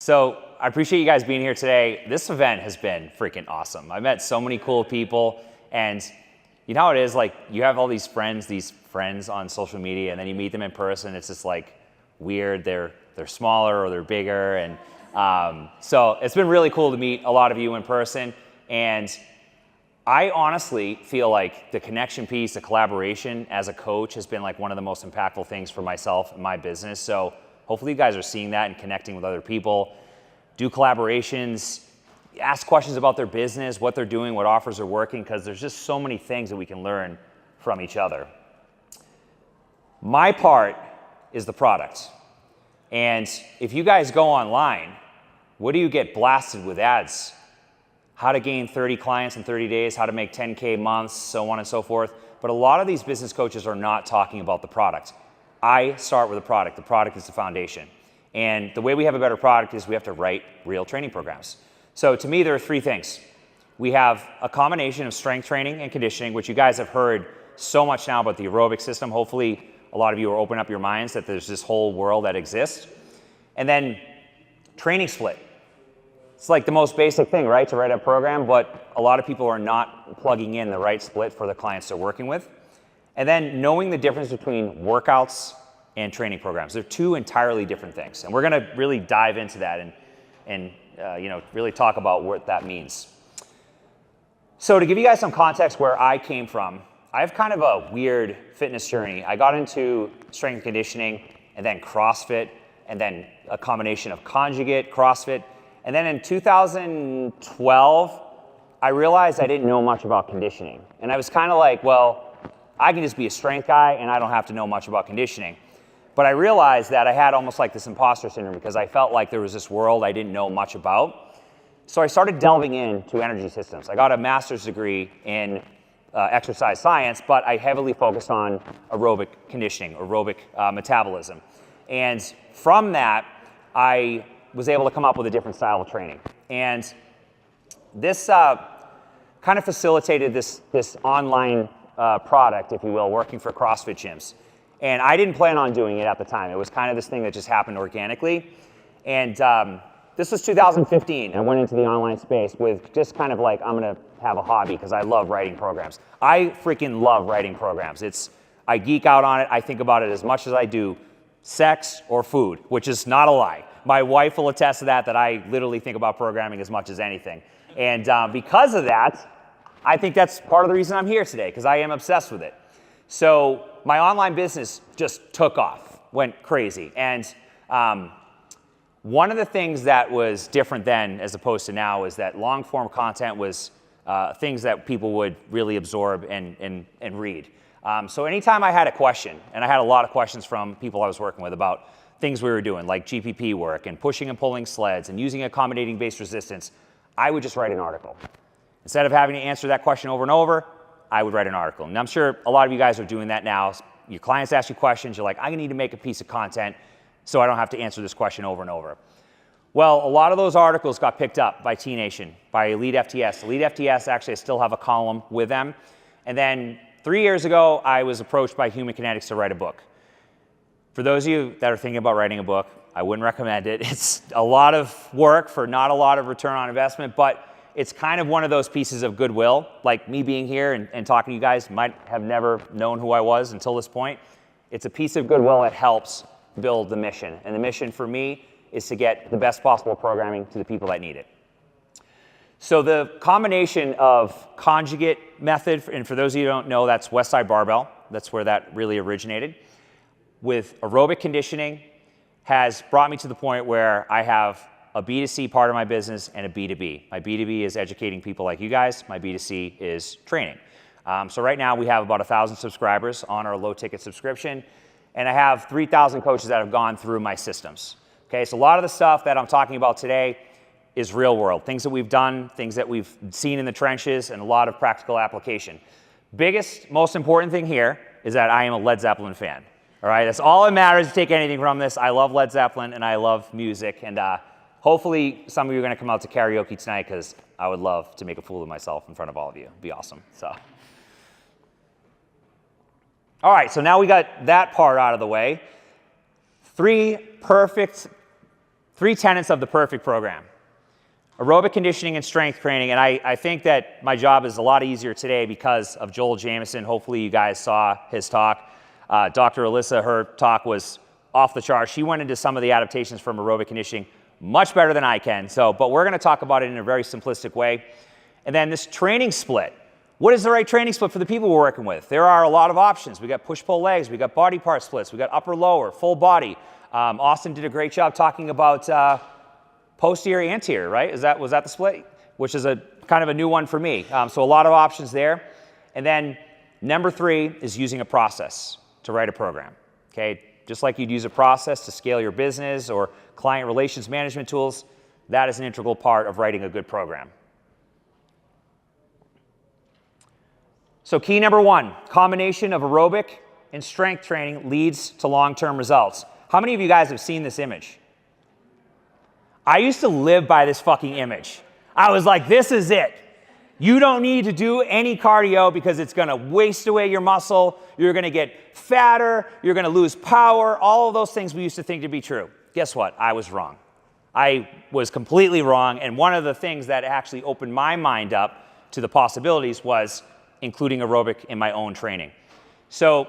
So I appreciate you guys being here today. This event has been freaking awesome. I met so many cool people, and you know how it is, like you have all these friends on social media, and then you meet them in person. It's just like weird. They're smaller or they're bigger, and so it's been really cool to meet a lot of you in person. And I honestly feel like the connection piece, the collaboration as a coach has been like one of the most impactful things for myself and my business. So hopefully you guys are seeing that and connecting with other people. Do collaborations, ask questions about their business, what they're doing, what offers are working, because there's just so many things that we can learn from each other. My part is the product. And if you guys go online, what do you get blasted with ads? How to gain 30 clients in 30 days, how to make 10K months, so on and so forth. But a lot of these business coaches are not talking about the product. I start with the product. The product is the foundation. And the way we have a better product is we have to write real training programs. So to me, there are three things. We have a combination of strength training and conditioning, which you guys have heard so much now about the aerobic system. Hopefully, a lot of you are opening up your minds that there's this whole world that exists. And then training split. It's like the most basic thing, right, to write a program, but a lot of people are not plugging in the right split for the clients they're working with. And then knowing the difference between workouts and training programs. They're two entirely different things. And we're gonna really dive into that and really talk about what that means. So to give you guys some context where I came from, I have kind of a weird fitness journey. I got into strength and conditioning, and then CrossFit, and then a combination of Conjugate, CrossFit. And then in 2012, I realized I didn't know much about conditioning. And I was kind of like, well, I can just be a strength guy and I don't have to know much about conditioning. But I realized that I had almost like this imposter syndrome because I felt like there was this world I didn't know much about. So I started delving into energy systems. I got a master's degree in exercise science, but I heavily focused on aerobic conditioning, aerobic metabolism. And from that, I was able to come up with a different style of training. And this kind of facilitated this online product, if you will, working for CrossFit gyms. And I didn't plan on doing it at the time. It was kind of this thing that just happened organically. And this was 2015. I went into the online space with just kind of like, I'm gonna have a hobby because I love writing programs. I freaking love writing programs. I geek out on it. I think about it as much as I do sex or food, which is not a lie. My wife will attest to that I literally think about programming as much as anything. And because of that, I think that's part of the reason I'm here today, because I am obsessed with it. So my online business just took off, went crazy. And one of the things that was different then as opposed to now is that long form content was things that people would really absorb and read. So anytime I had a question, and I had a lot of questions from people I was working with about things we were doing, like GPP work and pushing and pulling sleds and using accommodating base resistance, I would just write an article. Instead of having to answer that question over and over, I would write an article. And I'm sure a lot of you guys are doing that now. Your clients ask you questions, you're like, I need to make a piece of content so I don't have to answer this question over and over. Well, a lot of those articles got picked up by T Nation, by Elite FTS. Elite FTS, actually, I still have a column with them. And then 3 years ago, I was approached by Human Kinetics to write a book. For those of you that are thinking about writing a book, I wouldn't recommend it. It's a lot of work for not a lot of return on investment, but it's kind of one of those pieces of goodwill. Like me being here and talking to you guys might have never known who I was until this point. It's a piece of goodwill that helps build the mission. And the mission for me is to get the best possible programming to the people that need it. So the combination of conjugate method, and for those of you who don't know, that's Westside Barbell. That's where that really originated. With aerobic conditioning has brought me to the point where I have a B2C part of my business and a B2B. My B2B is educating people like you guys. My B2C is training. So right now we have about 1,000 subscribers on our low ticket subscription, and I have 3,000 coaches that have gone through my systems. Okay, so a lot of the stuff that I'm talking about today is real world, things that we've done, things that we've seen in the trenches, and a lot of practical application. Biggest, most important thing here is that I am a Led Zeppelin fan. All right, that's all that matters to take anything from this. I love Led Zeppelin and I love music, and hopefully some of you are gonna come out to karaoke tonight because I would love to make a fool of myself in front of all of you. It'd be awesome, so. All right, so now we got that part out of the way. 3 perfect Three tenets of the perfect program. Aerobic conditioning and strength training, and I think that my job is a lot easier today because of Joel Jamieson. Hopefully you guys saw his talk. Dr. Alyssa, her talk was off the charts. She went into some of the adaptations from aerobic conditioning much better than I can. But we're gonna talk about it in a very simplistic way. And then this training split. What is the right training split for the people we're working with? There are a lot of options. We got push-pull legs, we got body part splits, we got upper-lower, full body. Austin did a great job talking about posterior anterior, right? Was that the split? Which is a kind of a new one for me. So a lot of options there. And then number 3 is using a process to write a program, okay? Just like you'd use a process to scale your business or client relations management tools, that is an integral part of writing a good program. So key number 1, combination of aerobic and strength training leads to long-term results. How many of you guys have seen this image? I used to live by this fucking image. I was like, this is it. You don't need to do any cardio because it's gonna waste away your muscle. You're gonna get fatter. You're gonna lose power. All of those things we used to think to be true. Guess what? I was wrong. I was completely wrong. And one of the things that actually opened my mind up to the possibilities was including aerobic in my own training. So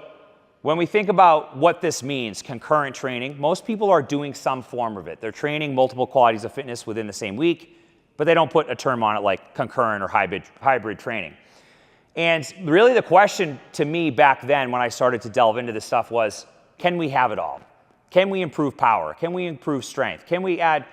when we think about what this means, concurrent training, most people are doing some form of it. They're training multiple qualities of fitness within the same week, but they don't put a term on it like concurrent or hybrid training. And really the question to me back then when I started to delve into this stuff was, can we have it all? Can we improve power? Can we improve strength? Can we add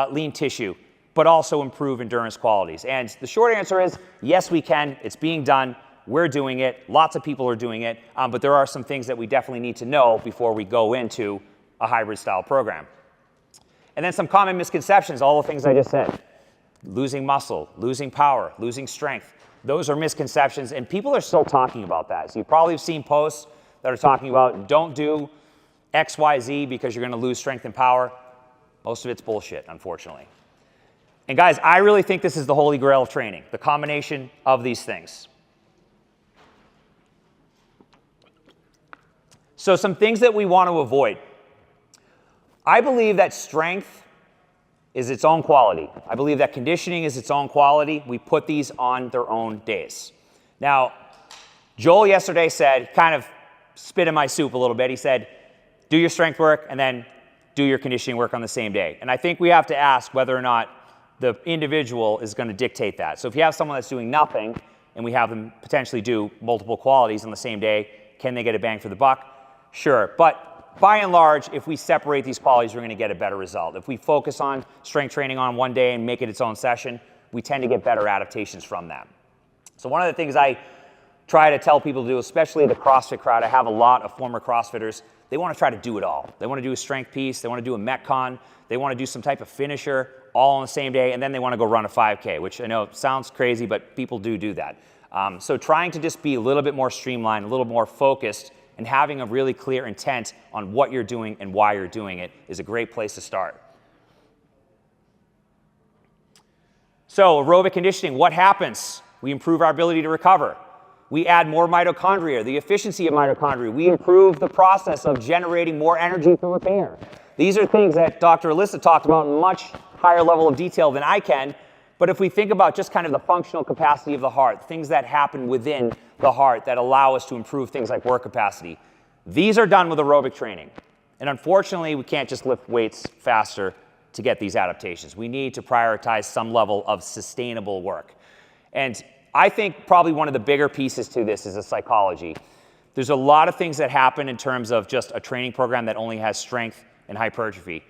lean tissue, but also improve endurance qualities? And the short answer is, yes, we can. It's being done. We're doing it. Lots of people are doing it. But there are some things that we definitely need to know before we go into a hybrid style program. And then some common misconceptions, all the things I just said. Losing muscle, losing power, losing strength. Those are misconceptions, and people are still talking about that. So you probably have seen posts that are talking about don't do X, Y, Z because you're going to lose strength and power. Most of it's bullshit, unfortunately. And guys, I really think this is the holy grail of training, the combination of these things. So some things that we want to avoid. I believe that strength is its own quality. I believe that conditioning is its own quality. We put these on their own days. Now, Joel yesterday said, kind of spit in my soup a little bit. He said, do your strength work and then do your conditioning work on the same day. And I think we have to ask whether or not the individual is going to dictate that. So if you have someone that's doing nothing and we have them potentially do multiple qualities on the same day, can they get a bang for the buck? Sure, but by and large, if we separate these qualities, we're going to get a better result. If we focus on strength training on one day and make it its own session, we tend to get better adaptations from that. So one of the things I try to tell people to do, especially the CrossFit crowd, I have a lot of former CrossFitters, they want to try to do it all. They want to do a strength piece, they want to do a Metcon, they want to do some type of finisher all on the same day, and then they want to go run a 5K, which I know sounds crazy, but people do that. So trying to just be a little bit more streamlined, a little more focused, and having a really clear intent on what you're doing and why you're doing it is a great place to start. So aerobic conditioning, what happens? We improve our ability to recover. We add more mitochondria, the efficiency of mitochondria. We improve the process of generating more energy for repair. These are things that Dr. Alyssa talked about in much higher level of detail than I can. But if we think about just kind of the functional capacity of the heart, things that happen within the heart that allow us to improve things like work capacity, these are done with aerobic training. And unfortunately, we can't just lift weights faster to get these adaptations. We need to prioritize some level of sustainable work. And I think probably one of the bigger pieces to this is the psychology. There's a lot of things that happen in terms of just a training program that only has strength and hypertrophy.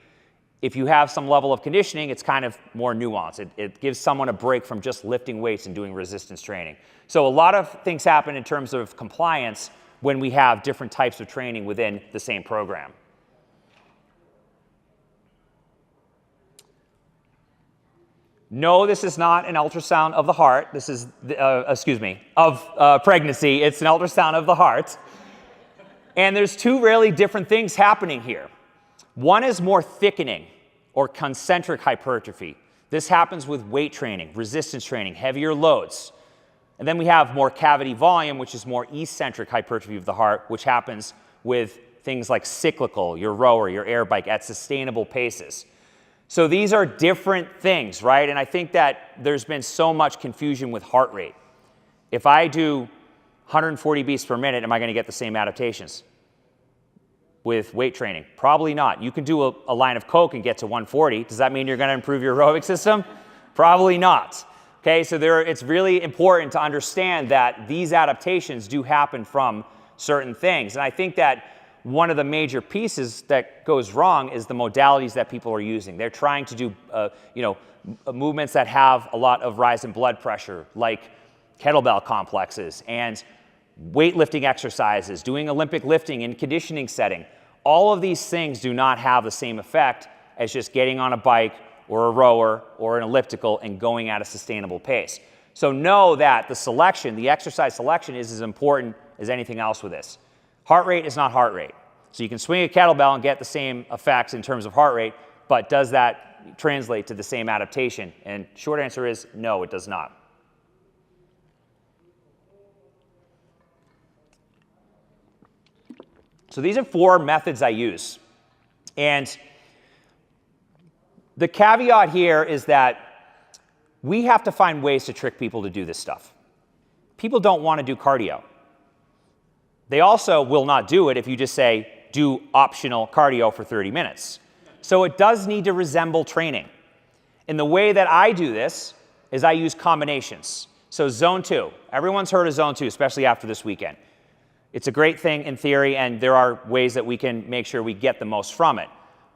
If you have some level of conditioning, it's kind of more nuanced. It gives someone a break from just lifting weights and doing resistance training. So a lot of things happen in terms of compliance when we have different types of training within the same program. No, this is not an ultrasound of the heart. This is, of pregnancy. It's an ultrasound of the heart. And there's two really different things happening here. One is more thickening or concentric hypertrophy. This happens with weight training, resistance training, heavier loads. And then we have more cavity volume, which is more eccentric hypertrophy of the heart, which happens with things like cyclical, your rower, your air bike at sustainable paces. So these are different things, right? And I think that there's been so much confusion with heart rate. If I do 140 beats per minute, am I going to get the same adaptations? With weight training? Probably not. You can do a line of Coke and get to 140. Does that mean you're going to improve your aerobic system? Probably not. Okay, so it's really important to understand that these adaptations do happen from certain things. And I think that one of the major pieces that goes wrong is the modalities that people are using. They're trying to do movements that have a lot of rise in blood pressure, like kettlebell complexes and weightlifting exercises, doing Olympic lifting in conditioning setting. All of these things do not have the same effect as just getting on a bike or a rower or an elliptical and going at a sustainable pace. So know that the selection, the exercise selection, is as important as anything else with this. Heart rate is not heart rate. So you can swing a kettlebell and get the same effects in terms of heart rate, but does that translate to the same adaptation? And short answer is no, it does not. So these are 4 methods I use. And the caveat here is that we have to find ways to trick people to do this stuff. People don't want to do cardio. They also will not do it if you just say, do optional cardio for 30 minutes. So it does need to resemble training. And the way that I do this is I use combinations. So zone 2, everyone's heard of zone 2, especially after this weekend. It's a great thing in theory, and there are ways that we can make sure we get the most from it.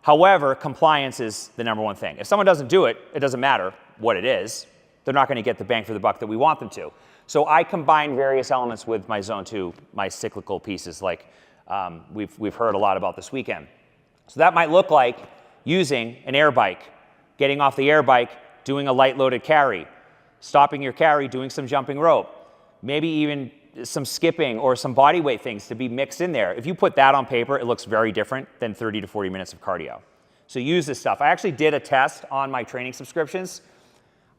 However, compliance is the #1 thing. If someone doesn't do it, it doesn't matter what it is. They're not going to get the bang for the buck that we want them to. So I combine various elements with my zone 2, my cyclical pieces, like we've heard a lot about this weekend. So that might look like using an air bike, getting off the air bike, doing a light loaded carry, stopping your carry, doing some jumping rope, maybe even some skipping or some body weight things to be mixed in there. If you put that on paper, it looks very different than 30 to 40 minutes of cardio. So use this stuff. I actually did a test on my training subscriptions.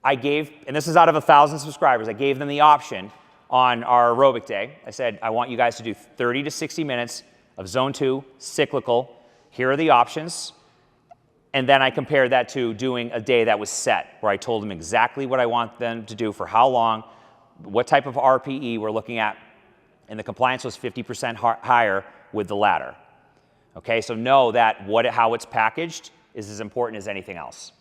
I gave, and this is out of 1,000 subscribers, I gave them the option on our aerobic day. I said, I want you guys to do 30 to 60 minutes of zone 2, cyclical. Here are the options. And then I compared that to doing a day that was set, where I told them exactly what I want them to do for how long, what type of RPE we're looking at, and the compliance was 50% higher with the latter. Okay, so know that how it's packaged is as important as anything else.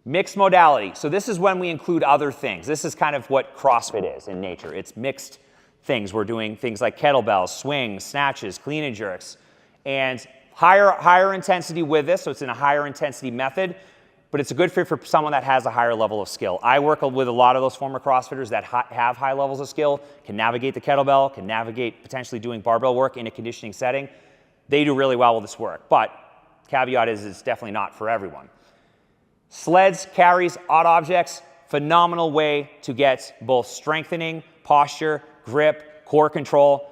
Mixed modality. So this is when we include other things. This is kind of what CrossFit is in nature. It's mixed things. We're doing things like kettlebells, swings, snatches, clean and jerks, and higher intensity with this, so it's in a higher intensity method, but it's a good fit for someone that has a higher level of skill. I work with a lot of those former CrossFitters that have high levels of skill, can navigate the kettlebell, can navigate potentially doing barbell work in a conditioning setting. They do really well with this work, but caveat is it's definitely not for everyone. Sleds, carries, odd objects, phenomenal way to get both strengthening, posture, grip, core control.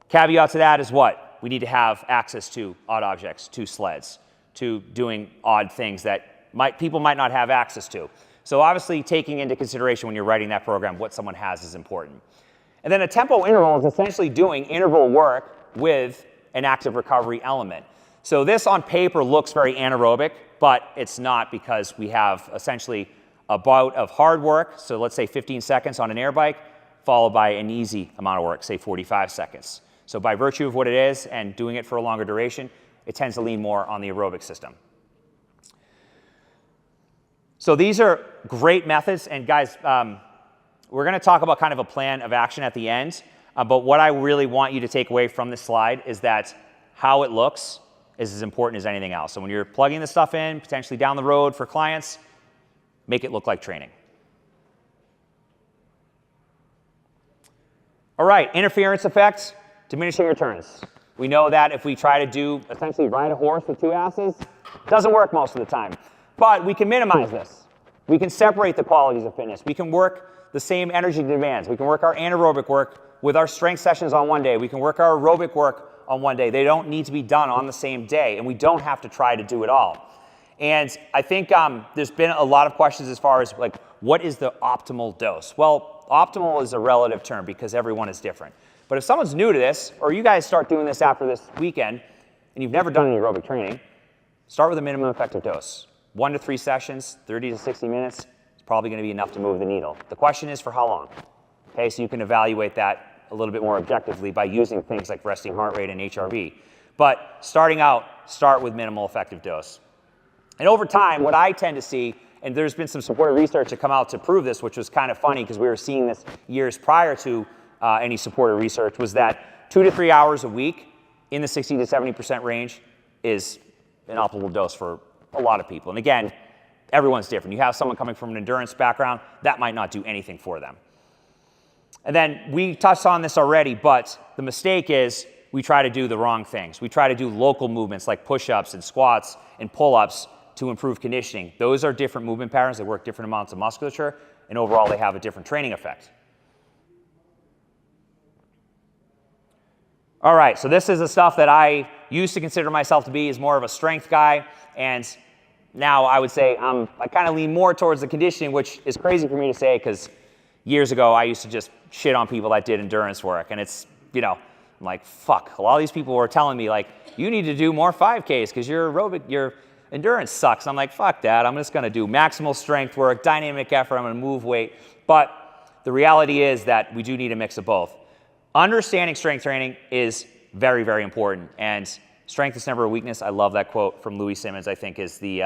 Caveat to that is what? We need to have access to odd objects, to sleds, to doing odd things that people might not have access to. So obviously taking into consideration when you're writing that program what someone has is important. And then a tempo interval is essentially doing interval work with an active recovery element. So this on paper looks very anaerobic, but it's not, because we have essentially a bout of hard work, so let's say 15 seconds on an air bike, followed by an easy amount of work, say 45 seconds. So by virtue of what it is and doing it for a longer duration, it tends to lean more on the aerobic system. So these are great methods, and guys, we're going to talk about kind of a plan of action at the end, but what I really want you to take away from this slide is that how it looks is as important as anything else. So when you're plugging this stuff in, potentially down the road for clients, make it look like training. All right, interference effects, diminishing returns. We know that if we try to do essentially ride a horse with 2 asses, it doesn't work most of the time. But we can minimize this. We can separate the qualities of fitness. We can work the same energy demands. We can work our anaerobic work with our strength sessions on one day. We can work our aerobic work on one day. They don't need to be done on the same day, and we don't have to try to do it all. And I think there's been a lot of questions as far as like, what is the optimal dose? Well, optimal is a relative term because everyone is different. But if someone's new to this, or you guys start doing this after this weekend, and you've never done any aerobic training, start with a minimum effective dose. 1 to 3 sessions, 30 to 60 minutes, is probably going to be enough to move the needle. The question is for how long? Okay, so you can evaluate that a little bit more objectively by using things like resting heart rate and HRV. But starting out, start with minimal effective dose. And over time, what I tend to see, and there's been some supported research to come out to prove this, which was kind of funny because we were seeing this years prior to any supported research, was that 2 to 3 hours a week in the 60 to 70% range is an optimal dose for a lot of people. And again, everyone's different. You have someone coming from an endurance background, that might not do anything for them. And then we touched on this already, but the mistake is we try to do the wrong things. We try to do local movements like push-ups and squats and pull-ups to improve conditioning. Those are different movement patterns. They work different amounts of musculature, and overall they have a different training effect. All right, so this is the stuff that I used to consider myself to be as more of a strength guy, and now I would say I kind of lean more towards the conditioning, which is crazy for me to say because years ago I used to just shit on people that did endurance work, and it's, you know, I'm like, fuck, a lot of these people were telling me like, you need to do more 5Ks because your aerobic, your endurance sucks. I'm like, fuck that, I'm just gonna do maximal strength work, dynamic effort, I'm gonna move weight. But the reality is that we do need a mix of both. Understanding strength training is very, very important, and strength is never a weakness. I love that quote from Louis Simmons, I think is the,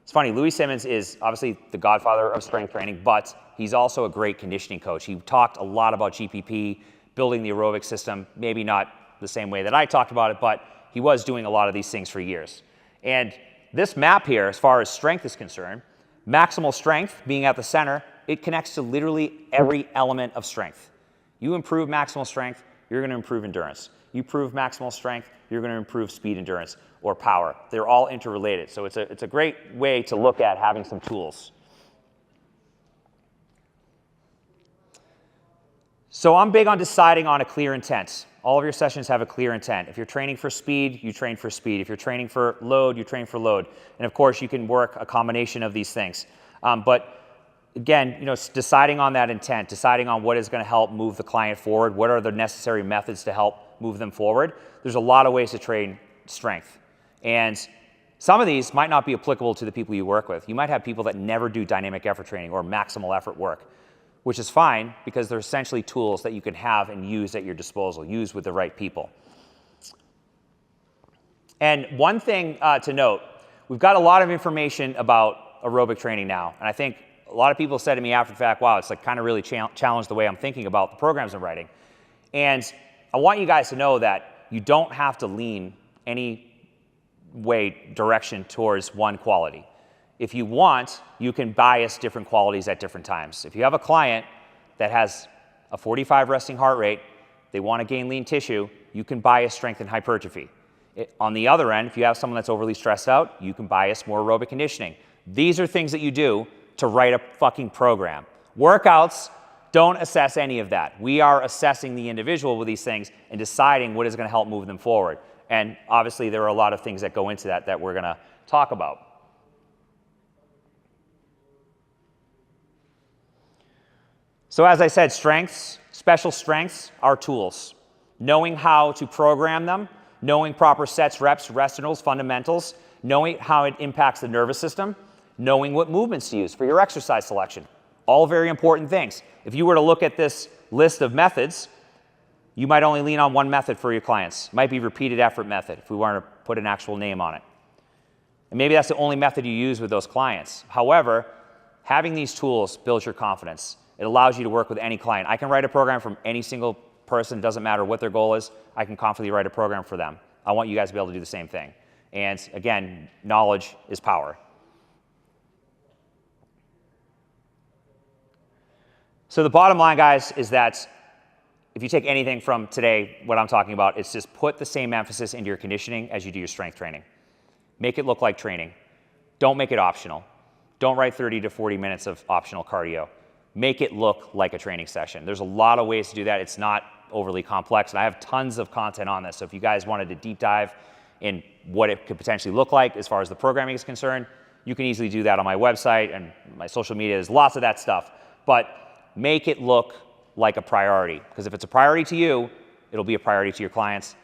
it's funny, Louis Simmons is obviously the godfather of strength training, but he's also a great conditioning coach. He talked a lot about GPP, building the aerobic system, maybe not the same way that I talked about it, but he was doing a lot of these things for years. And this map here, as far as strength is concerned, maximal strength being at the center, it connects to literally every element of strength. You improve maximal strength, you're going to improve endurance. You improve maximal strength, you're going to improve speed endurance or power. They're all interrelated. So it's a great way to look at having some tools. So I'm big on deciding on a clear intent. All of your sessions have a clear intent. If you're training for speed, you train for speed. If you're training for load, you train for load. And of course, you can work a combination of these things. But again, you know, deciding on that intent, deciding on what is going to help move the client forward, what are the necessary methods to help move them forward. There's a lot of ways to train strength. And some of these might not be applicable to the people you work with. You might have people that never do dynamic effort training or maximal effort work, which is fine because they're essentially tools that you can have and use at your disposal, use with the right people. And one thing to note, we've got a lot of information about aerobic training now, and I think a lot of people said to me after the fact, wow, it's like kind of really challenged the way I'm thinking about the programs I'm writing. And I want you guys to know that you don't have to lean any direction towards one quality. If you want, you can bias different qualities at different times. If you have a client that has a 45 resting heart rate, they want to gain lean tissue, you can bias strength and hypertrophy. On the other end, if you have someone that's overly stressed out, you can bias more aerobic conditioning. These are things that you do to write a fucking program. Workouts don't assess any of that. We are assessing the individual with these things and deciding what is going to help move them forward. And obviously there are a lot of things that go into that we're going to talk about. So as I said, strengths, special strengths are tools. Knowing how to program them, knowing proper sets, reps, rest intervals, fundamentals, knowing how it impacts the nervous system, knowing what movements to use for your exercise selection. All very important things. If you were to look at this list of methods, you might only lean on one method for your clients. It might be repeated effort method if we want to put an actual name on it. And maybe that's the only method you use with those clients. However, having these tools builds your confidence. It allows you to work with any client. I can write a program from any single person, doesn't matter what their goal is. I can confidently write a program for them. I want you guys to be able to do the same thing. And again, knowledge is power. So the bottom line, guys, is that if you take anything from today, what I'm talking about, it's just put the same emphasis into your conditioning as you do your strength training. Make it look like training. Don't make it optional. Don't write 30 to 40 minutes of optional cardio. Make it look like a training session. There's a lot of ways to do that. It's not overly complex, and I have tons of content on this. So if you guys wanted to deep dive in what it could potentially look like as far as the programming is concerned, you can easily do that on my website and my social media. There's lots of that stuff. But make it look like a priority, because if it's a priority to you, it'll be a priority to your clients,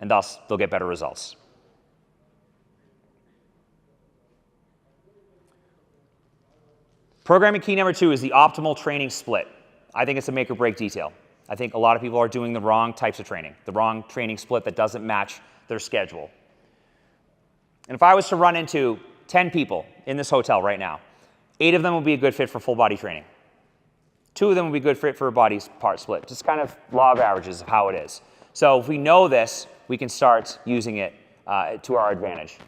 and thus they'll get better results. Programming key number 2 is the optimal training split. I think it's a make or break detail. I think a lot of people are doing the wrong types of training, the wrong training split that doesn't match their schedule. And if I was to run into 10 people in this hotel right now, 8 of them would be a good fit for full body training. 2 of them would be a good fit for a body part split. Just kind of law of averages of how it is. So if we know this, we can start using it to our advantage.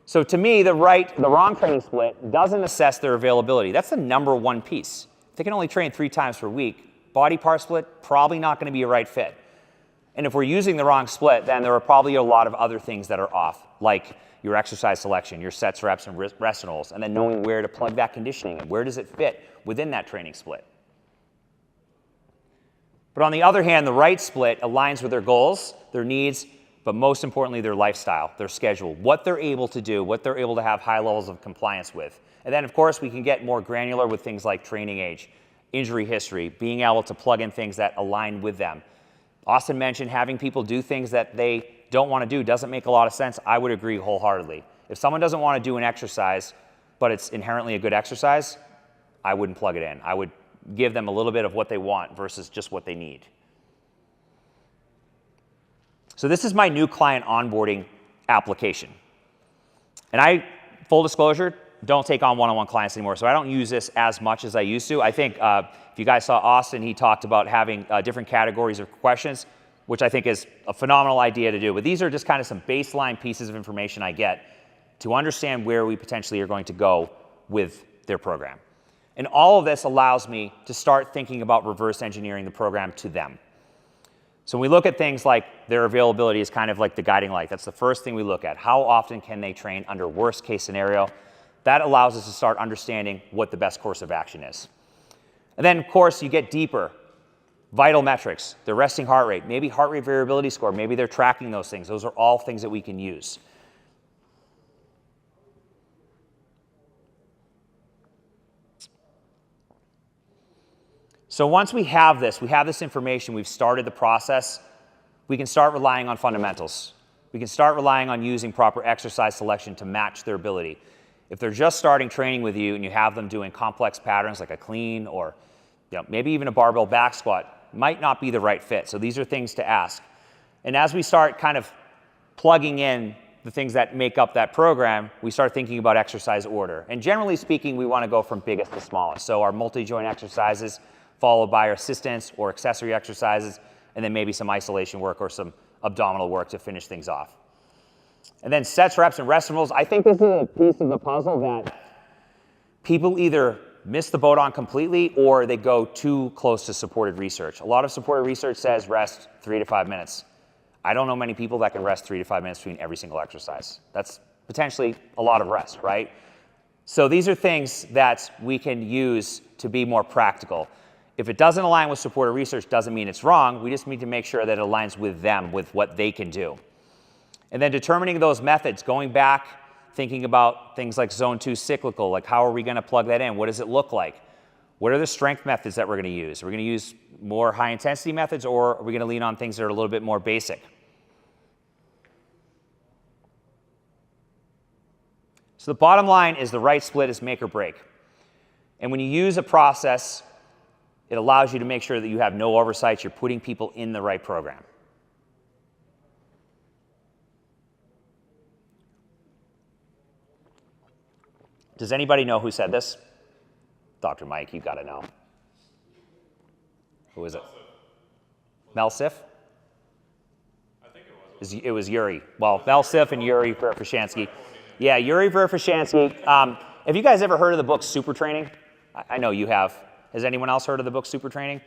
So to me, the wrong training split doesn't assess their availability. That's the number one piece. If they can only train 3 times per week, body part split, probably not going to be a right fit. And if we're using the wrong split, then there are probably a lot of other things that are off, like your exercise selection, your sets, reps, and rest intervals, and then knowing where to plug that conditioning in. Where does it fit within that training split? But on the other hand, the right split aligns with their goals, their needs, but most importantly, their lifestyle, their schedule, what they're able to do, what they're able to have high levels of compliance with. And then, of course, we can get more granular with things like training age, injury history, being able to plug in things that align with them. Austin mentioned having people do things that they don't want to do doesn't make a lot of sense. I would agree wholeheartedly. If someone doesn't want to do an exercise, but it's inherently a good exercise, I wouldn't plug it in. I would give them a little bit of what they want versus just what they need. So this is my new client onboarding application. And full disclosure, don't take on one-on-one clients anymore, so I don't use this as much as I used to. I think if you guys saw Austin, he talked about having different categories of questions, which I think is a phenomenal idea to do. But these are just kind of some baseline pieces of information I get to understand where we potentially are going to go with their program. And all of this allows me to start thinking about reverse engineering the program to them. So when we look at things like their availability is kind of like the guiding light. That's the first thing we look at. How often can they train under worst case scenario? That allows us to start understanding what the best course of action is. And then, of course, you get deeper. Vital metrics, their resting heart rate, maybe heart rate variability score, maybe they're tracking those things. Those are all things that we can use. So once we have this information, we've started the process, we can start relying on fundamentals. We can start relying on using proper exercise selection to match their ability. If they're just starting training with you and you have them doing complex patterns like a clean or maybe even a barbell back squat, might not be the right fit. So these are things to ask. And as we start kind of plugging in the things that make up that program, we start thinking about exercise order. And generally speaking, we want to go from biggest to smallest. So our multi-joint exercises, followed by our assistance or accessory exercises, and then maybe some isolation work or some abdominal work to finish things off. And then sets, reps, and rest intervals. I think this is a piece of the puzzle that people either miss the boat on completely or they go too close to supported research. A lot of supported research says rest 3 to 5 minutes. I don't know many people that can rest 3 to 5 minutes between every single exercise. That's potentially a lot of rest, right? So these are things that we can use to be more practical. If it doesn't align with supported research, doesn't mean it's wrong. We just need to make sure that it aligns with them, with what they can do. And then determining those methods, going back, thinking about things like zone 2 cyclical, like how are we going to plug that in? What does it look like? What are the strength methods that we're going to use? Are we going to use more high intensity methods, or are we going to lean on things that are a little bit more basic? So the bottom line is the right split is make or break. And when you use a process, it allows you to make sure that you have no oversights, you're putting people in the right program. Does anybody know who said this? Dr. Mike, you gotta know. Who is it? Mel Sif? I think it was. It was Yuri. Well, Mel Sif and Yuri Verkhoshansky. Yeah, Yuri Verkhoshansky. Have you guys ever heard of the book Super Training? I know you have. Has anyone else heard of the book Super Training?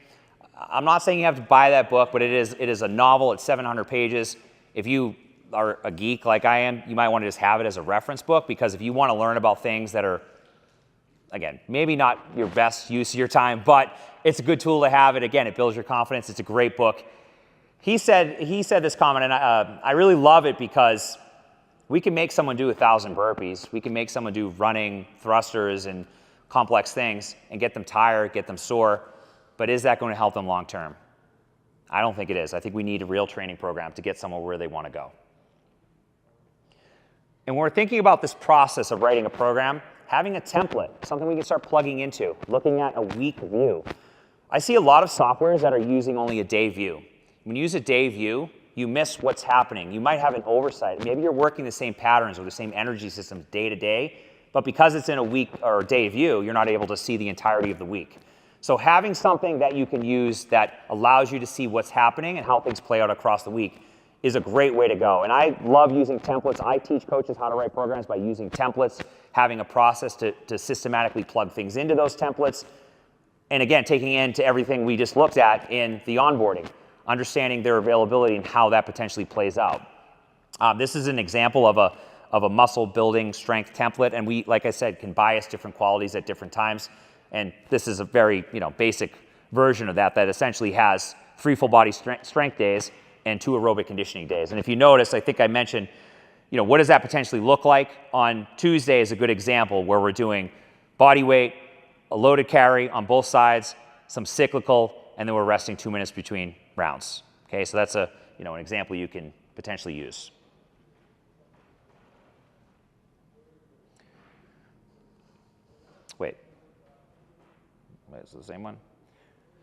I'm not saying you have to buy that book, but it is a novel. It's 700 pages. If you are a geek like I am, you might want to just have it as a reference book, because if you want to learn about things that are, again, maybe not your best use of your time, but it's a good tool to have it. Again, it builds your confidence. It's a great book. He said this comment, and I really love it, because we can make someone do 1,000 burpees. We can make someone do running, thrusters, and complex things and get them tired, get them sore, but is that going to help them long term? I don't think it is. I think we need a real training program to get someone where they want to go. And when we're thinking about this process of writing a program, having a template, something we can start plugging into, looking at a week view. I see a lot of softwares that are using only a day view. When you use a day view, you miss what's happening. You might have an oversight. Maybe you're working the same patterns or the same energy systems day to day, but because it's in a week or a day view, you're not able to see the entirety of the week. So having something that you can use that allows you to see what's happening and how things play out across the week is a great way to go. And I love using templates. I teach coaches how to write programs by using templates, having a process to systematically plug things into those templates. And again, taking into everything we just looked at in the onboarding, understanding their availability and how that potentially plays out. This is an example of a muscle building strength template, and we, like I said, can bias different qualities at different times. And this is a very basic version of that essentially has 3 full body strength days and 2 aerobic conditioning days. And if you notice, I think I mentioned, what does that potentially look like? On Tuesday is a good example where we're doing body weight, a loaded carry on both sides, some cyclical, and then we're resting 2 minutes between rounds. Okay, so that's an example you can potentially use. Wait, is it the same one?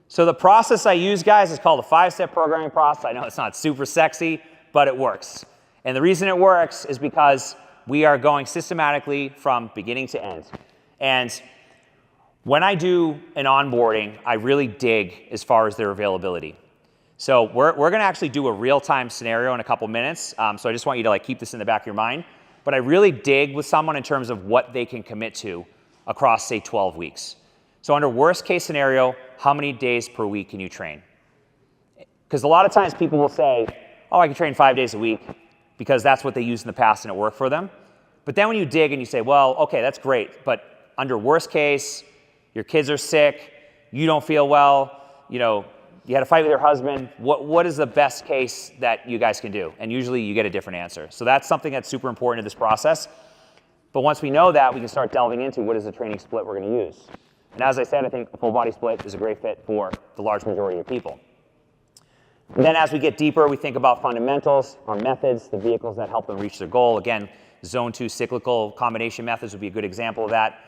So the process I use, guys, is called a 5-step programming process. I know it's not super sexy, but it works. And the reason it works is because we are going systematically from beginning to end. And when I do an onboarding, I really dig as far as their availability. So we're going to actually do a real-time scenario in a couple minutes. So I just want you to keep this in the back of your mind. But I really dig with someone in terms of what they can commit to across, say, 12 weeks. So under worst case scenario, how many days per week can you train? Because a lot of times people will say, oh, I can train 5 days a week because that's what they used in the past and it worked for them. But then when you dig and you say, well, okay, that's great, but under worst case, your kids are sick, you don't feel well, you had a fight with your husband, what is the best case that you guys can do? And usually you get a different answer. So that's something that's super important to this process. But once we know that, we can start delving into what is the training split we're going to use. And as I said, I think a full body split is a great fit for the large majority of people. And then as we get deeper, we think about fundamentals, our methods, the vehicles that help them reach their goal. Again, zone 2 cyclical combination methods would be a good example of that.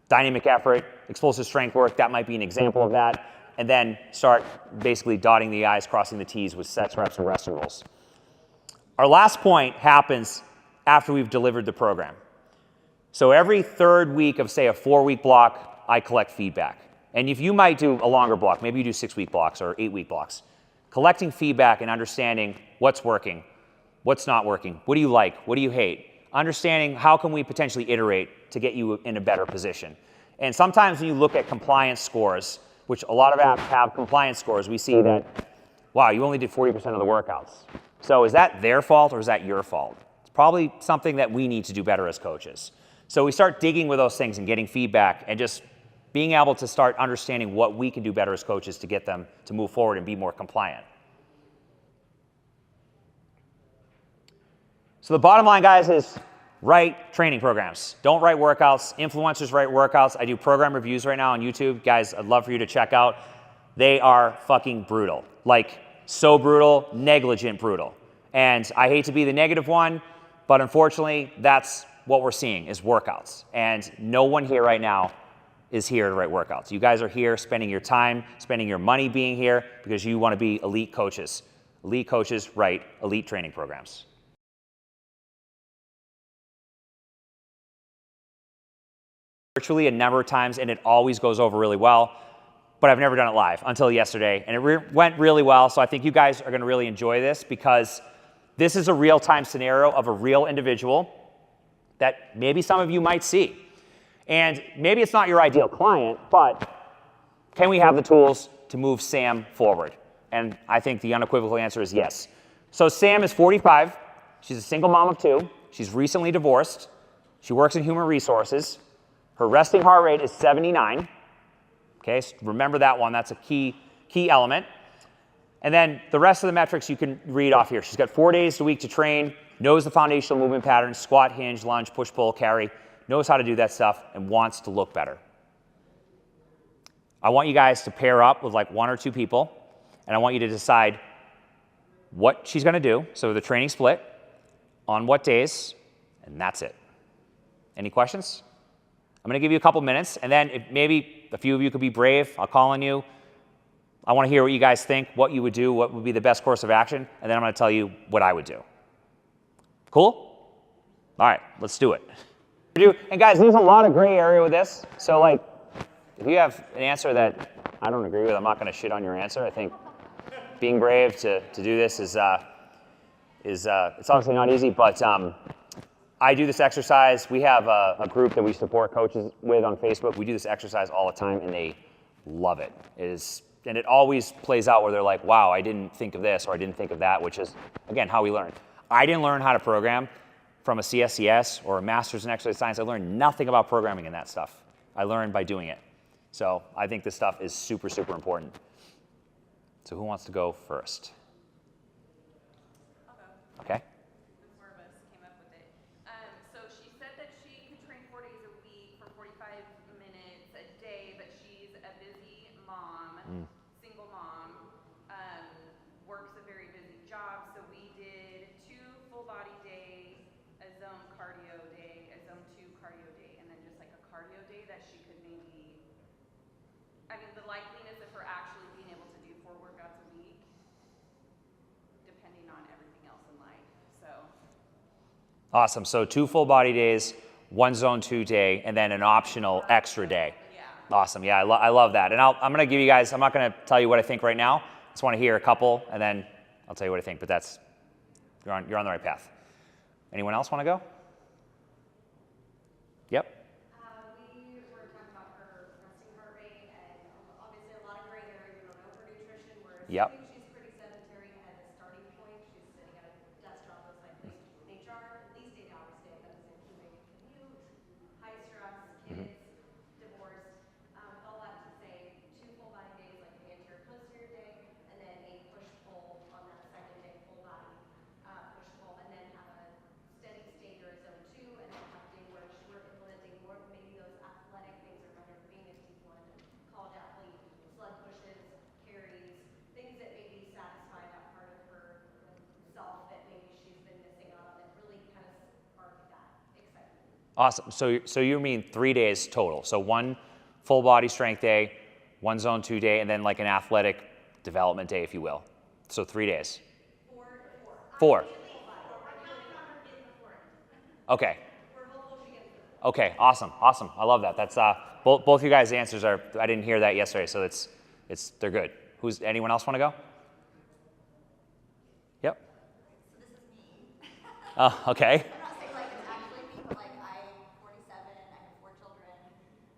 Dynamic effort, explosive strength work, that might be an example of that. And then start basically dotting the I's, crossing the T's with sets, reps, and rest intervals. Our last point happens after we've delivered the program. So every 3rd week of, say, a 4-week block, I collect feedback. And if you might do a longer block, maybe you do 6-week blocks or 8-week blocks, collecting feedback and understanding what's working, what's not working, what do you like, what do you hate, understanding how can we potentially iterate to get you in a better position. And sometimes when you look at compliance scores, which a lot of apps have compliance scores, we see that, wow, you only did 40% of the workouts. So is that their fault or is that your fault? It's probably something that we need to do better as coaches. So we start digging with those things and getting feedback and just being able to start understanding what we can do better as coaches to get them to move forward and be more compliant. So the bottom line, guys, is write training programs. Don't write workouts. Influencers write workouts. I do program reviews right now on YouTube. Guys, I'd love for you to check out. They are fucking brutal. So brutal, negligent brutal. And I hate to be the negative one, but unfortunately, that's what we're seeing is workouts. And no one here right now is here to write workouts. You guys are here spending your time, spending your money being here because you want to be elite coaches. Elite coaches write elite training programs. Virtually a number of times, and it always goes over really well, but I've never done it live until yesterday, and it went really well, so I think you guys are going to really enjoy this because this is a real-time scenario of a real individual that maybe some of you might see. And maybe it's not your ideal client, but can we have the tools to move Sam forward? And I think the unequivocal answer is yes. So Sam is 45. She's a single mom of 2. She's recently divorced. She works in human resources. Her resting heart rate is 79. Okay, so remember that one. That's a key element. And then the rest of the metrics you can read off here. She's got 4 days a week to train, knows the foundational movement patterns, squat, hinge, lunge, push, pull, carry, knows how to do that stuff, and wants to look better. I want you guys to pair up with 1 or 2 people, and I want you to decide what she's going to do, so the training split, on what days, and that's it. Any questions? I'm gonna give you a couple minutes, and then if maybe a few of you could be brave, I'll call on you. I wanna hear what you guys think, what you would do, what would be the best course of action, and then I'm gonna tell you what I would do. Cool? All right, let's do it. And guys, there's a lot of gray area with this, so like, if you have an answer that I don't agree with, I'm not gonna shit on your answer. I think being brave to do this is it's obviously not easy, but I do this exercise. We have a group that we support coaches with on Facebook. We do this exercise all the time, and they love it. And it always plays out where they're like, wow, I didn't think of this, or I didn't think of that, which is, again, how we learn. I didn't learn how to program from a CSCS or a master's in exercise science. I learned nothing about programming in that stuff. I learned by doing it. So I think this stuff is super, super important. So who wants to go first? Okay. The four of us came up with it. So she said that she could train 4 days a week for 45 minutes a day, but she's a busy mom, single mom, works a very busy job. So we did 2 full body days, a zone cardio day, a zone 2 cardio day, and then just like a cardio day that she could maybe, I mean, the likeliness of her actually being able to do 4 workouts a week, depending on everything else in life. So Awesome. So 2 full body days, 1 zone 2 day, and then an optional extra day. yeah. Awesome. Yeah, I love that. And I'm going to give you guys, I'm not going to tell you what I think right now. I just want to hear a couple, and then I'll tell you what I think. But that's, you're on the right path. Anyone else want to go? Yep. We were talking about her resting heart rate, and obviously a lot of gray area. We don't know her nutrition. We're Yep. assuming she's pretty sedentary at a starting point. She's sitting at a desk job most likely in HR, at least 8 hours a day. That is including commute, high stress, kids, divorced. All that to say, 2 full body days, like an anterior posterior day, and then a push pull on that second day, full body push pull, and then have a steady state or a zone 2, and then have a day where we're implementing more maybe those athletic things or better Phoenix people and college athlete, sled pushes, carries, things that maybe satisfy that part of her self that maybe she's been missing out on, that really kind of spark that excitement. Awesome. So you mean 3 days total. So 1 full body strength day, 1 zone 2 day, and then like an athletic development day, if you will. So 3 days. 4. Okay. Okay, awesome. I love that. That's both you guys' answers are, I didn't hear that yesterday, so they're good. Anyone else want to go? Yep. So this is me. Oh, okay. I'm not saying like it's actually me, but like I'm 47, I have 4 children,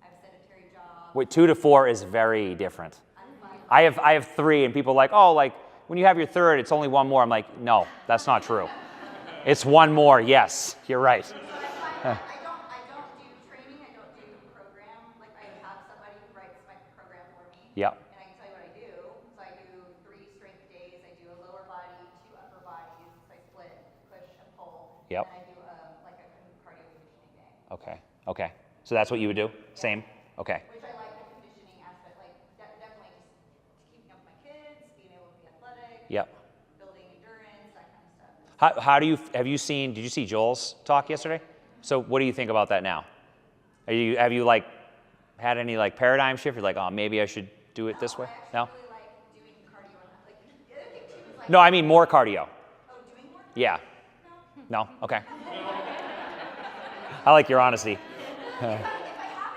I have a sedentary job. Wait, 2 to 4 is very different. I'm 5. I have 3, and people are like, oh, like when you have your 3rd, it's only 1 more. I'm like, no, that's not true. It's 1 more. Yes, you're right. I don't do training, I don't do program. Like I have somebody who writes my program for me. Yep. And I can tell you what I do. So I do 3 strength days, I do a lower body, 2 upper bodies, so I split, push and pull. Yep. And then I do like a cardio conditioning day. Okay. So that's what you would do? Same? Okay. Which I like the conditioning aspect, like definitely just keeping up with my kids, being able to be athletic. Yep. Building endurance, that kind of stuff. How do you, did you see Joel's talk yesterday? So what do you think about that now? Have you like had any like paradigm shift? You're like, oh, maybe I should do it this way? No? I really like doing cardio and like the other thing too is like No, I mean more cardio. oh, doing more? Yeah. No? Okay. I like your honesty. If I have an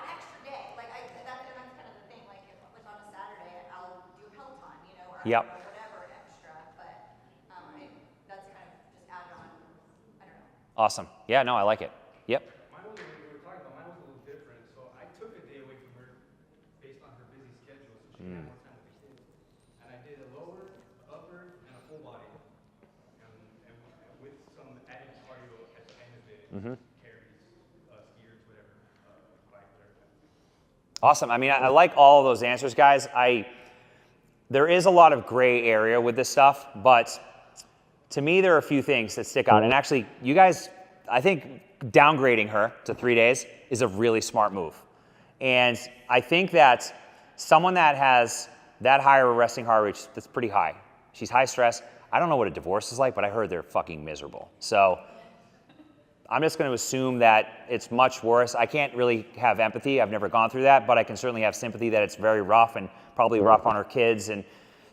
extra day, like that's kind of the thing. Like if on a Saturday, I'll do Peloton, or Yep. whatever extra. But that's kind of just added on. I don't know. Awesome. Yeah, no, I like it. Yep. Mine was, we were talking about, mine was a little different. So I took a day away from her based on her busy schedule, so she had more time with the kids. And I did a lower, upper, and a full body. And with some added cardio at the end of it, carries, skiers, whatever, bike, whatever. Awesome. I mean, I like all of those answers, guys. There is a lot of gray area with this stuff, but to me, there are a few things that stick out. And actually, you guys, I think downgrading her to 3 days is a really smart move. And I think that someone that has that high of a resting heart rate, that's pretty high. She's high stress. I don't know what a divorce is like, but I heard they're fucking miserable. So I'm just going to assume that it's much worse. I can't really have empathy. I've never gone through that, but I can certainly have sympathy that it's very rough and probably rough on her kids and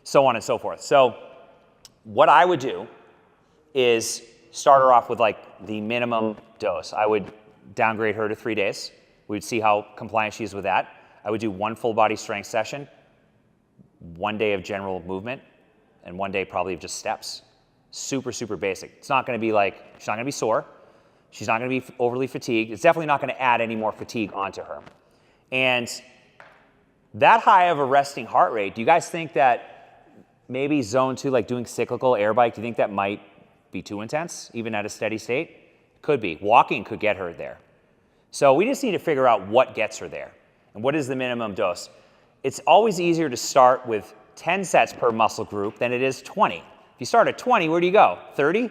so on and so forth. So what I would do is start her off with like the minimum dose. I would downgrade her to 3 days. We'd see how compliant she is with that. I would do 1 full body strength session, 1 day of general movement, and 1 day probably of just steps. Super, super basic. It's not going to be like, she's not going to be sore. She's not going to be overly fatigued. It's definitely not going to add any more fatigue onto her. And that high of a resting heart rate, do you guys think that maybe zone 2, like doing cyclical aerobic, do you think that might be too intense, even at a steady state? Could be. Walking could get her there. So we just need to figure out what gets her there and what is the minimum dose. It's always easier to start with 10 sets per muscle group than it is 20. If you start at 20, where do you go? 30?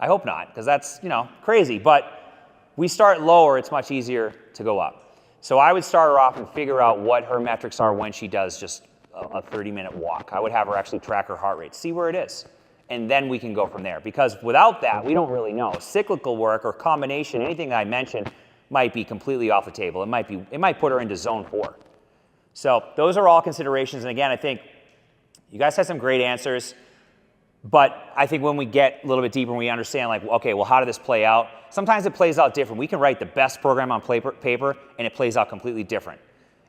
I hope not, because that's, crazy. But we start lower, it's much easier to go up. So I would start her off and figure out what her metrics are when she does just a 30-minute walk. I would have her actually track her heart rate, see where it is. And then we can go from there. Because without that, we don't really know. Cyclical work or combination, anything that I mentioned, might be completely off the table. It might put her into zone 4. So those are all considerations. And again, I think you guys had some great answers. But I think when we get a little bit deeper and we understand, like, okay, well, how did this play out? Sometimes it plays out different. We can write the best program on paper, and it plays out completely different.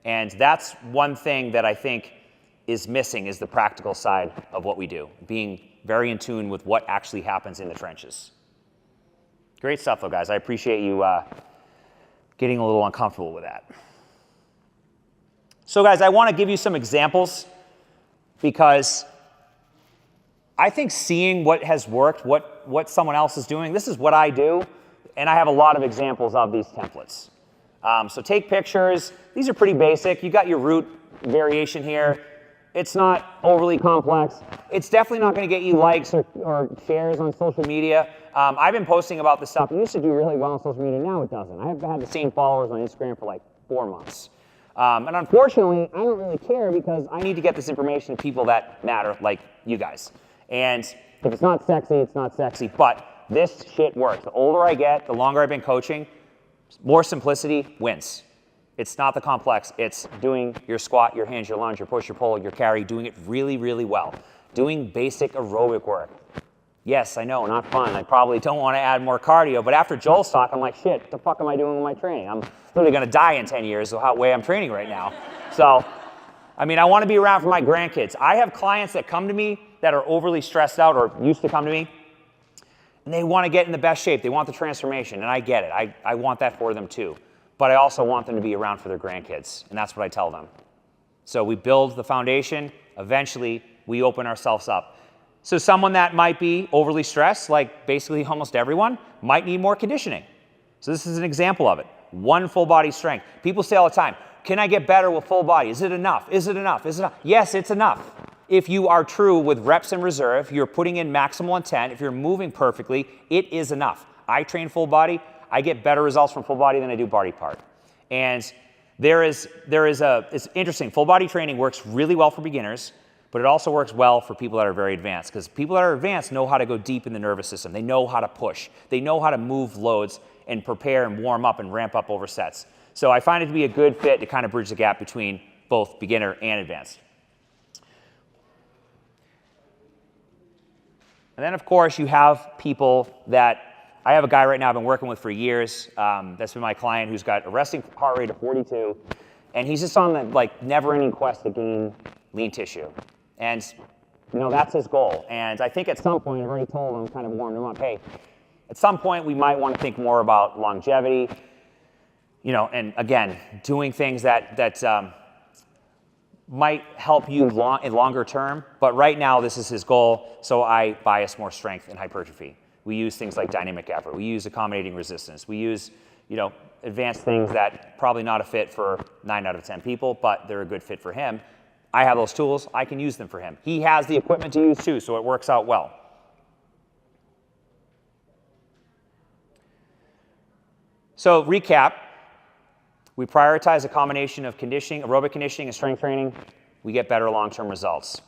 And that's one thing that I think is missing, is the practical side of what we do, being very in tune with what actually happens in the trenches. Great stuff, though, guys. I appreciate you getting a little uncomfortable with that. So, guys, I want to give you some examples because I think seeing what has worked, what someone else is doing, this is what I do, and I have a lot of examples of these templates. So take pictures. These are pretty basic. You got your root variation here. It's not overly complex. It's definitely not going to get you likes or shares on social media. I've been posting about this stuff. It used to do really well on social media. Now it doesn't. I have had the same followers on Instagram for like 4 months. And unfortunately, I don't really care because I need to get this information to people that matter, like you guys. And if it's not sexy, it's not sexy. But this shit works. The older I get, the longer I've been coaching, more simplicity wins. It's not the complex. It's doing your squat, your hinge, your lunge, your push, your pull, your carry, doing it really, really well. Doing basic aerobic work. Yes, I know, not fun. I probably don't want to add more cardio, but after Joel's talk, I'm like, shit, what the fuck am I doing with my training? I'm literally going to die in 10 years the way I'm training right now. So, I mean, I want to be around for my grandkids. I have clients that come to me that are overly stressed out or used to come to me, and they want to get in the best shape. They want the transformation, and I get it. I want that for them too. But I also want them to be around for their grandkids, and that's what I tell them. So we build the foundation. Eventually, we open ourselves up. So someone that might be overly stressed, like basically almost everyone, might need more conditioning. So this is an example of it. 1 full body strength. People say all the time, can I get better with full body? Is it enough? Is it enough? Is it enough? Yes, it's enough. If you are true with reps in reserve, you're putting in maximal intent, if you're moving perfectly, it is enough. I train full body. I get better results from full body than I do body part. And it's interesting. Full body training works really well for beginners, but it also works well for people that are very advanced, because people that are advanced know how to go deep in the nervous system. They know how to push. They know how to move loads and prepare and warm up and ramp up over sets. So I find it to be a good fit to kind of bridge the gap between both beginner and advanced. And then, of course, you have people that, I have a guy right now I've been working with for years. That's been my client, who's got a resting heart rate of 42. And he's just on the never-ending quest to gain lean tissue. And that's his goal. And I think at some point, I've already told him, kind of warmed him up, hey, at some point we might want to think more about longevity, and again, doing things that might help you in longer term. But right now, this is his goal, so I bias more strength and hypertrophy. We use things like dynamic effort. We use accommodating resistance. We use, advanced things that probably not a fit for 9 out of 10 people, but they're a good fit for him. I have those tools. I can use them for him. He has the equipment to use too, so it works out well. So recap, we prioritize a combination of conditioning, aerobic conditioning and strength training. We get better long-term results.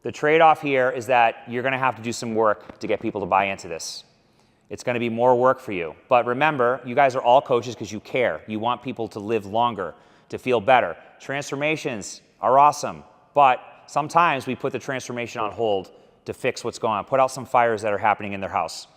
The trade-off here is that you're going to have to do some work to get people to buy into this. It's going to be more work for you. But remember, you guys are all coaches because you care. You want people to live longer, to feel better. Transformations are awesome, but sometimes we put the transformation on hold to fix what's going on, put out some fires that are happening in their house.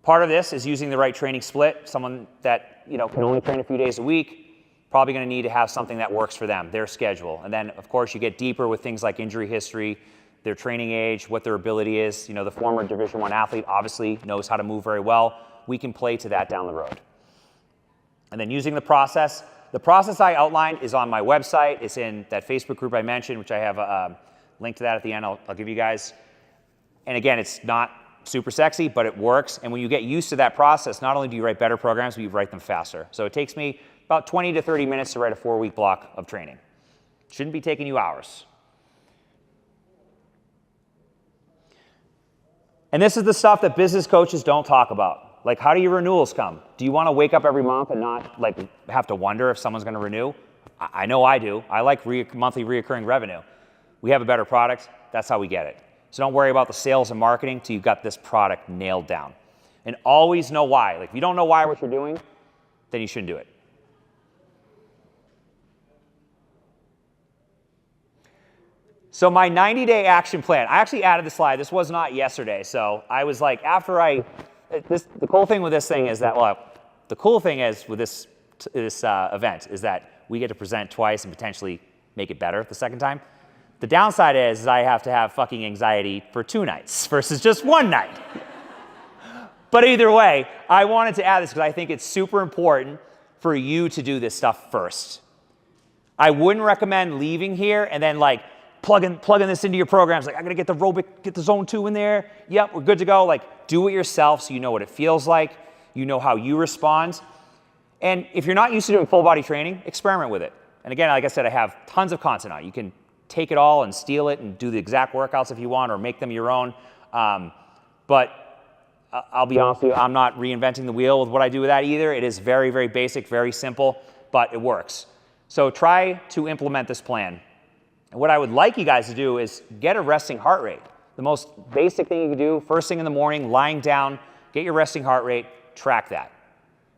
Part of this is using the right training split. Someone that can only train a few days a week, probably going to need to have something that works for them, their schedule. And then, of course, you get deeper with things like injury history, their training age, what their ability is. The former Division I athlete obviously knows how to move very well. We can play to that down the road. And then using the process I outlined is on my website. It's in that Facebook group I mentioned, which I have a link to that at the end. I'll give you guys. And again, it's not super sexy, but it works. And when you get used to that process, not only do you write better programs, but you write them faster. So it takes me about 20 to 30 minutes to write a 4-week block of training. Shouldn't be taking you hours. And this is the stuff that business coaches don't talk about. Like, how do your renewals come? Do you want to wake up every month and not have to wonder if someone's going to renew? I know I do. I like monthly reoccurring revenue. We have a better product. That's how we get it. So don't worry about the sales and marketing till you've got this product nailed down. And always know why. If you don't know why what you're doing, then you shouldn't do it. So my 90-day action plan, I actually added the slide. This was not yesterday. So I was like, the cool thing with this thing is that, the cool thing is with this event is that we get to present twice and potentially make it better the second time. The downside is I have to have fucking anxiety for 2 nights versus just 1 night. But either way, I wanted to add this because I think it's super important for you to do this stuff first. I wouldn't recommend leaving here and then plugging this into your programs. I gotta get the Aerobic, get the Zone 2 in there. Yep, we're good to go. Do it yourself so you know what it feels like. You know how you respond. And if you're not used to doing full body training, experiment with it. And again, like I said, I have tons of content on it. You can take it all and steal it and do the exact workouts if you want or make them your own. But I'll be honest with you, I'm not reinventing the wheel with what I do with that either. It is very, very basic, very simple, but it works. So try to implement this plan. And what I would like you guys to do is get a resting heart rate. The most basic thing you can do, first thing in the morning, lying down, get your resting heart rate, track that.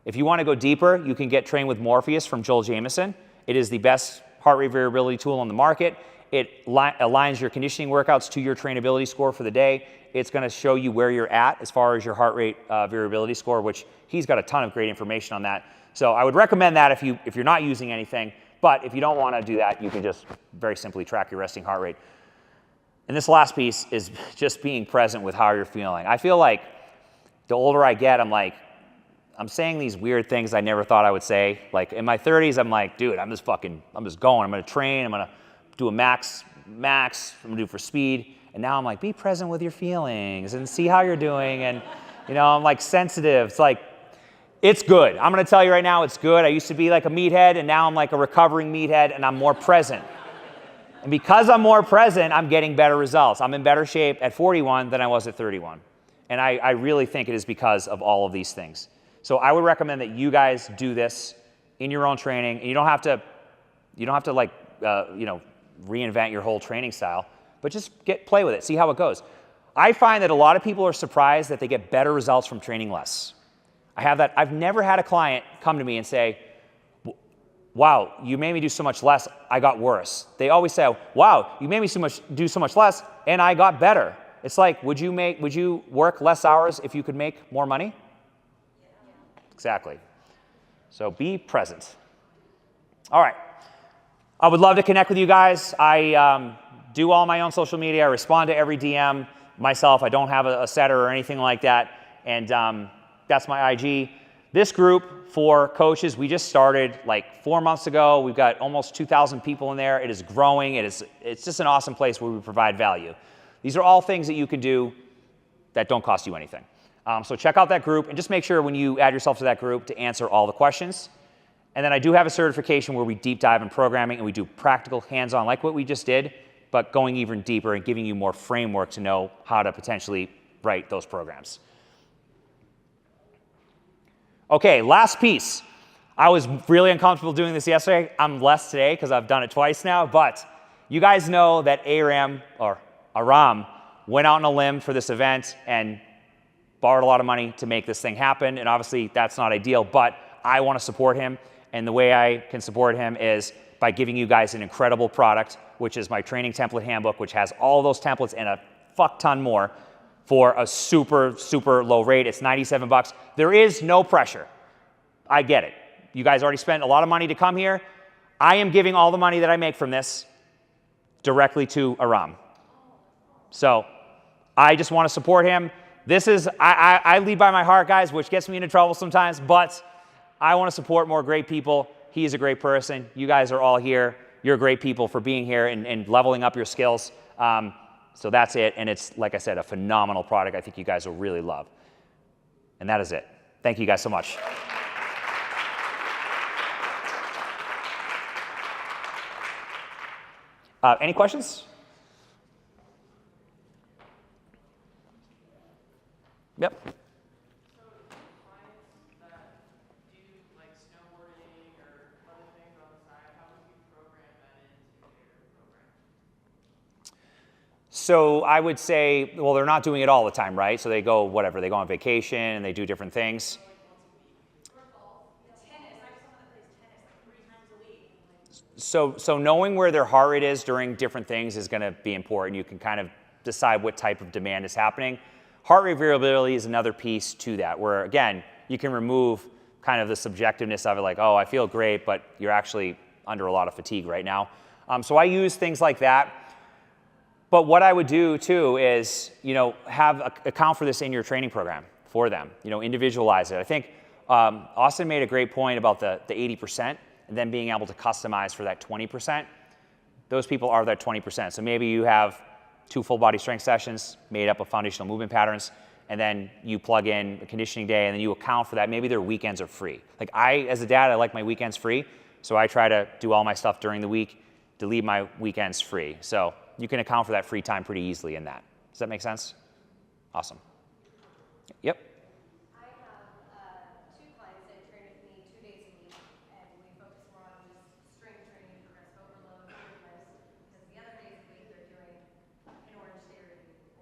If you want to go deeper, you can get trained with Morpheus from Joel Jamieson. It is the best heart rate variability tool on the market. It aligns your conditioning workouts to your trainability score for the day. It's going to show you where you're at as far as your heart rate variability score, which he's got a ton of great information on that. So I would recommend that if you're not using anything. But if you don't want to do that, you can just very simply track your resting heart rate. And this last piece is just being present with how you're feeling. I feel like the older I get, I'm saying these weird things I never thought I would say. In my 30s, I'm like, dude, I'm just going. I'm going to train. I'm going to do a max. I'm going to do for speed. And now I'm like, be present with your feelings and see how you're doing. And, I'm sensitive. It's good. I'm going to tell you right now, it's good. I used to be like a meathead, and now I'm like a recovering meathead, and I'm more present. And because I'm more present, I'm getting better results. I'm in better shape at 41 than I was at 31. And I really think it is because of all of these things. So I would recommend that you guys do this in your own training. And you don't have to reinvent your whole training style, but just play with it, see how it goes. I find that a lot of people are surprised that they get better results from training less. I've never had a client come to me and say, wow, you made me do so much less, I got worse. They always say, wow, you made me do so much less, and I got better. It's like, would you work less hours if you could make more money? Exactly. So be present. All right. I would love to connect with you guys. I do all my own social media. I respond to every DM myself. I don't have a setter or anything like that. And that's my IG. This group for coaches, we just started 4 months ago. We've got almost 2,000 people in there. It is growing. It's just an awesome place where we provide value. These are all things that you can do that don't cost you anything. So check out that group and just make sure when you add yourself to that group to answer all the questions. And then I do have a certification where we deep dive in programming and we do practical hands-on like what we just did, but going even deeper and giving you more framework to know how to potentially write those programs. Okay, last piece. I was really uncomfortable doing this yesterday. I'm less today because I've done it twice now, but you guys know that Aram went out on a limb for this event and borrowed a lot of money to make this thing happen, and obviously that's not ideal, but I want to support him, and the way I can support him is by giving you guys an incredible product, which is my training template handbook, which has all those templates and a fuck ton more for a super, super low rate. It's $97. There is no pressure. I get it. You guys already spent a lot of money to come here. I am giving all the money that I make from this directly to Aram. So I just want to support him. This is, I lead by my heart, guys, which gets me into trouble sometimes, but I want to support more great people. He is a great person. You guys are all here. You're great people for being here and leveling up your skills. So that's it. And it's, like I said, a phenomenal product I think you guys will really love. And that is it. Thank you guys so much. Any questions? Yep. So clients that do like snowboarding or other things on the side, how would you program that into your program? So I would say, well, they're not doing it all the time, right? So they go, whatever, they go on vacation and they do different things. So knowing where their heart rate is during different things is going to be important. You can kind of decide what type of demand is happening. Heart rate variability is another piece to that, where, again, you can remove kind of the subjectiveness of it, like, oh, I feel great, but you're actually under a lot of fatigue right now. So I use things like that. But what I would do, too, is, account for this in your training program for them. Individualize it. I think Austin made a great point about the 80%. And then being able to customize for that 20%. Those people are that 20%. So maybe you have 2 full body strength sessions made up of foundational movement patterns, and then you plug in a conditioning day, and then you account for that. Maybe their weekends are free. Like as a dad, I like my weekends free, so I try to do all my stuff during the week to leave my weekends free. So you can account for that free time pretty easily in that. Does that make sense? Awesome. Yep.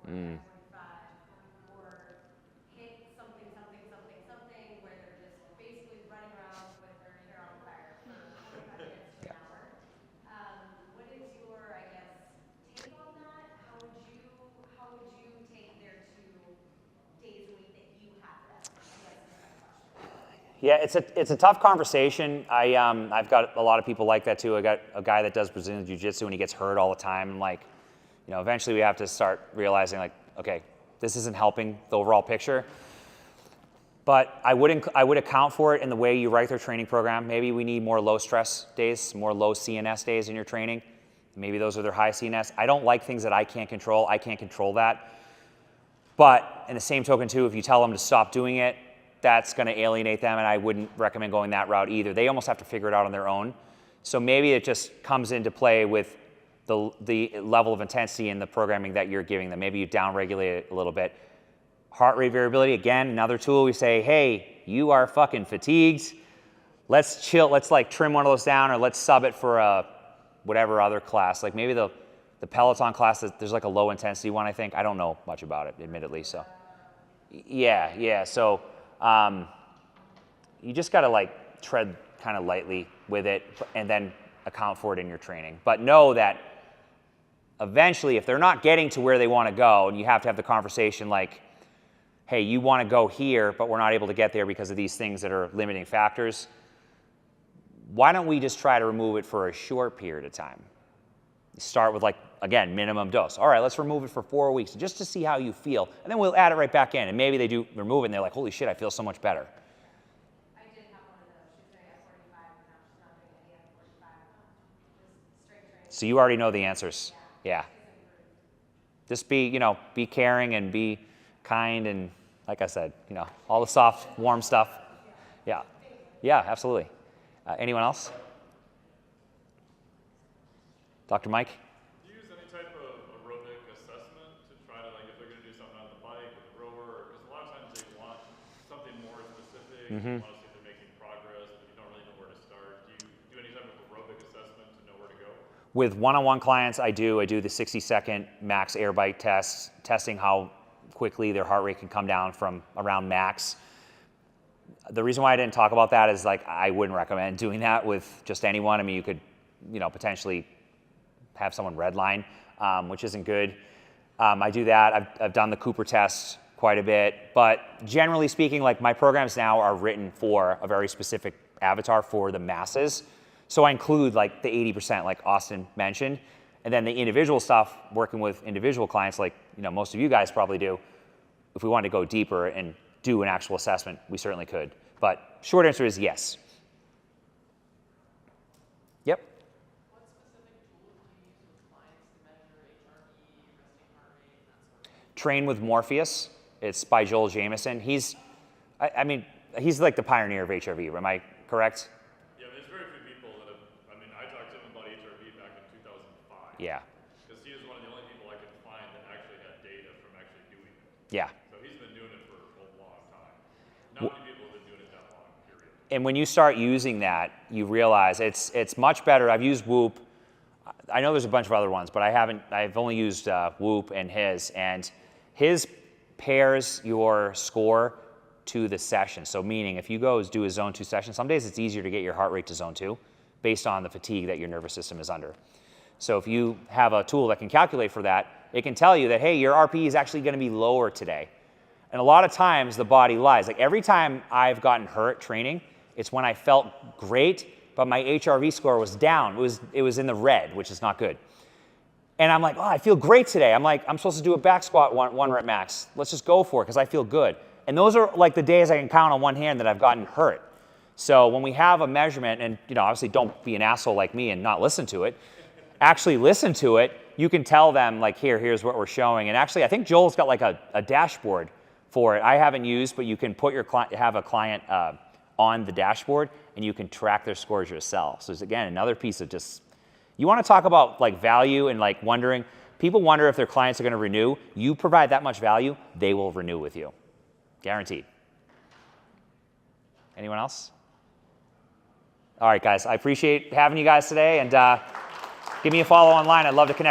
Mm. Or hit something, where they're just basically running around with their hair on fire for 45 minutes to an hour. What is your, I guess, take on that? How would you take their 2 days a week that you have them? Yeah, it's a tough conversation. I've got a lot of people like that too. I got a guy that does Brazilian Jiu-Jitsu and he gets hurt all the time. And like, eventually we have to start realizing like, okay, this isn't helping the overall picture. But I would account for it in the way you write their training program. Maybe we need more low stress days, more low CNS days in your training. Maybe those are their high CNS. I don't like things that I can't control. I can't control that. But in the same token too, if you tell them to stop doing it, that's going to alienate them, and I wouldn't recommend going that route either. They almost have to figure it out on their own. So maybe it just comes into play with the level of intensity in the programming that you're giving them. Maybe you downregulate it a little bit. Heart rate variability, again, another tool. We say, hey, you are fucking fatigued. Let's chill. Let's like trim one of those down, or let's sub it for a whatever other class. Like maybe the Peloton class, there's like a low intensity one, I think. I don't know much about it, admittedly. So yeah. So you just got to like tread kind of lightly with it and then account for it in your training. But know that eventually, if they're not getting to where they want to go, and you have to have the conversation like, hey, you want to go here, but we're not able to get there because of these things that are limiting factors, why don't we just try to remove it for a short period of time? Start with like, again, minimum dose. All right, let's remove it for 4 weeks just to see how you feel. And then we'll add it right back in. And maybe they do remove it and they're like, holy shit, I feel so much better. I did have one of those. She was doing F45 and now she's not doing any F45. Just straight training. So you already know the answers. Yeah. Just be caring and be kind and, like I said, all the soft, warm stuff. Yeah. Yeah, absolutely. Anyone else? Dr. Mike? Do you use any type of aerobic assessment to try to, like, if they're going to do something on the bike or the rower? Because a lot of times they want something more specific. You want to see if they're making progress, but you don't really know where to start. Do you do any type of aerobic assessment to know where to go? With one-on-one clients, I do the 60-second max air bite test, testing how quickly their heart rate can come down from around max. The reason why I didn't talk about that is like I wouldn't recommend doing that with just anyone. I mean, you could, potentially have someone redline, which isn't good. I do that. I've done the Cooper test quite a bit, but generally speaking, like my programs now are written for a very specific avatar for the masses. So I include like the 80%, like Austin mentioned, and then the individual stuff, working with individual clients, like most of you guys probably do. If we wanted to go deeper and do an actual assessment, we certainly could. But short answer is yes. Yep. What specific tools do you use with clients to measure HRV, resting heart rate, and that sort of thing? Train with Morpheus. It's by Joel Jamieson. He's like the pioneer of HRV. Am I correct? Yeah, there's very few people that have, I talked to him about HRV back in 2005. Yeah. Because he was one of the only people I could find that actually had data from actually doing it. Yeah. So he's been doing it for a long time. Not many people have been doing it that long, period. And when you start using that, you realize it's much better. I've used Whoop. I know there's a bunch of other ones, but I've only used Whoop and his pairs your score to the session. So meaning if you go do a zone 2 session, some days it's easier to get your heart rate to zone 2 based on the fatigue that your nervous system is under. So if you have a tool that can calculate for that, it can tell you that, hey, your RPE is actually going to be lower today. And a lot of times the body lies. Like every time I've gotten hurt training, it's when I felt great, but my HRV score was down. It was in the red, which is not good. And I'm like, oh, I feel great today. I'm like, I'm supposed to do a back squat one rep max. Let's just go for it because I feel good. And those are like the days I can count on one hand that I've gotten hurt. So when we have a measurement, and obviously don't be an asshole like me and not listen to it, actually listen to it, you can tell them like, here's what we're showing. And actually, I think Joel's got like a dashboard for it. I haven't used, but you can put have a client on the dashboard and you can track their scores yourself. So it's again, another piece of just, you want to talk about like value and like wondering, people wonder if their clients are going to renew. You provide that much value, they will renew with you. Guaranteed. Anyone else? All right, guys, I appreciate having you guys today, and give me a follow online. I'd love to connect.